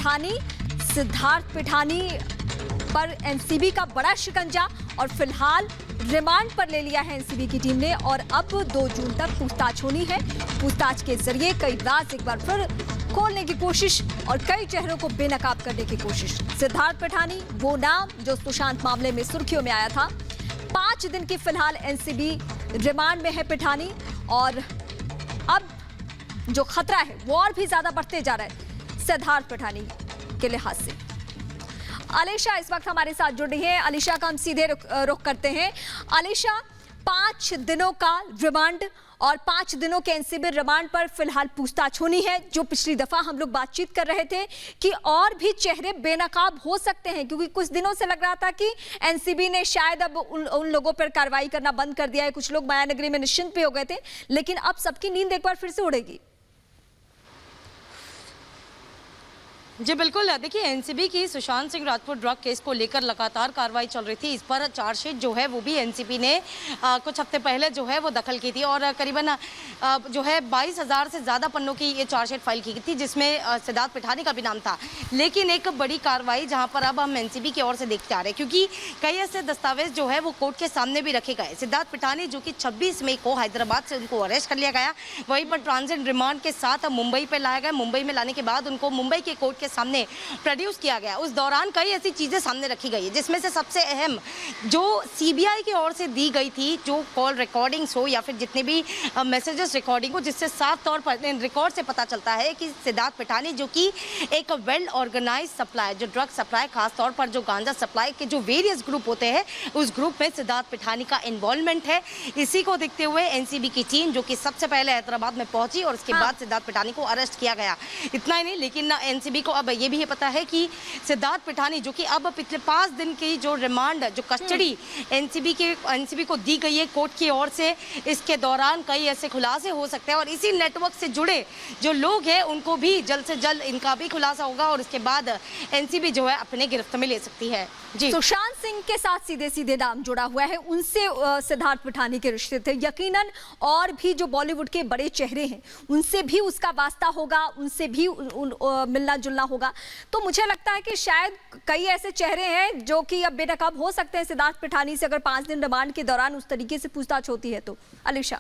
पिठानी, सिद्धार्थ पिठानी पर एनसीबी का बड़ा शिकंजा और फिलहाल रिमांड पर ले लिया है एनसीबी की टीम ने और अब 2 जून तक पूछताछ होनी है। पूछताछ के जरिए कई राज एक बार फिर खोलने की कोशिश और कई चेहरों को बेनकाब करने की कोशिश। सिद्धार्थ पिठानी वो नाम जो सुशांत मामले में सुर्खियों में आया था। 5 दिन की फिलहाल एनसीबी रिमांड में है पिठानी और अब जो खतरा है वो और भी ज्यादा बढ़ते जा रहा है सिद्धार्थ पिठानी के लिहाज से। अलीशा इस वक्त हमारे साथ जुड़ी है। अलीशा का हम सीधे रुख करते हैं। अलीशा, 5 दिनों का रिमांड और 5 दिनों के एनसीबी रिमांड पर फिलहाल पूछताछ होनी है। जो पिछली दफा हम लोग बातचीत कर रहे थे कि और भी चेहरे बेनकाब हो सकते हैं, क्योंकि कुछ दिनों से लग रहा था कि एनसीबी ने शायद अब उन लोगों पर कार्रवाई करना बंद कर दिया है। कुछ लोग मायानगरी में निश्चिंत भी हो गए थे, लेकिन अब सबकी नींद एक बार फिर से उड़ेगी। जी बिल्कुल, देखिए एनसीबी की सुशांत सिंह राजपूत ड्रग केस को लेकर लगातार कार्रवाई चल रही थी। इस पर चार्जशीट जो है वो भी एनसीबी ने कुछ हफ्ते पहले जो है वो दखल की थी और करीबन जो है 22,000 से ज़्यादा पन्नों की ये चार्जशीट फाइल की थी, जिसमें सिद्धार्थ पिठानी का भी नाम था। लेकिन एक बड़ी कार्रवाई जहाँ पर अब हम एनसीबी की ओर से देखते आ रहे हैं, क्योंकि कई ऐसे दस्तावेज जो है वो कोर्ट के सामने भी रखे गए। सिद्धार्थ पिठानी जो कि 26 मई को हैदराबाद से उनको अरेस्ट कर लिया गया, वहीं पर ट्रांजिट रिमांड के साथ मुंबई पर लाया गया। मुंबई में लाने के बाद उनको मुंबई के कोर्ट के सामने प्रोड्यूस किया गया। उस दौरान कई ऐसी चीजें सामने रखी गई है, जिसमें से सबसे अहम जो सीबीआई की ओर से दी गई थी, जो कॉल रिकॉर्डिंग्स हो या फिर जितने भी मैसेजेस रिकॉर्डिंग हो, जिससे साफ तौर पर रिकॉर्ड से पता चलता है कि सिद्धार्थ पिठानी जो कि एक वेल ऑर्गेनाइज सप्लाई, जो ड्रग सप्लाई, खासतौर पर जो गांजा सप्लाई के जो वेरियस ग्रुप होते हैं, उस ग्रुप में सिद्धार्थ पिठानी का इन्वॉल्वमेंट है। इसी को देखते हुए एनसीबी की टीम जो कि सबसे पहले हैदराबाद में पहुंची और उसके बाद सिद्धार्थ पिठानी को अरेस्ट किया गया। इतना ही नहीं, लेकिन एनसीबी को अब ये भी पता है कि सिद्धार्थ पिठानी जो कि अब पिछले 5 दिन की जो रिमांड, जो कस्टडी एनसीबी को दी गई है कोर्ट की ओर से, इसके दौरान कई ऐसे खुलासे हो सकते हैं और इसी नेटवर्क से जुड़े जो लोग हैं उनको भी जल्द से जल्द इनका भी खुलासा होगा और उसके बाद एनसीबी जो है अपने गिरफ्त में ले सकती है। जी, सुशांत सिंह के साथ सीधे सीधे नाम जुड़ा हुआ है, उनसे सिद्धार्थ पिठानी के रिश्ते थे। यकीनन और भी जो बॉलीवुड के बड़े चेहरे हैं उनसे भी उसका वास्ता होगा, उनसे भी मिलना जुलना होगा। तो मुझे लगता है कि शायद कई ऐसे चेहरे हैं जो कि अब बेनकाब हो सकते हैं सिद्धार्थ पिठानी से, अगर 5 दिन रिमांड के दौरान उस तरीके से पूछताछ होती है तो। अलीशा।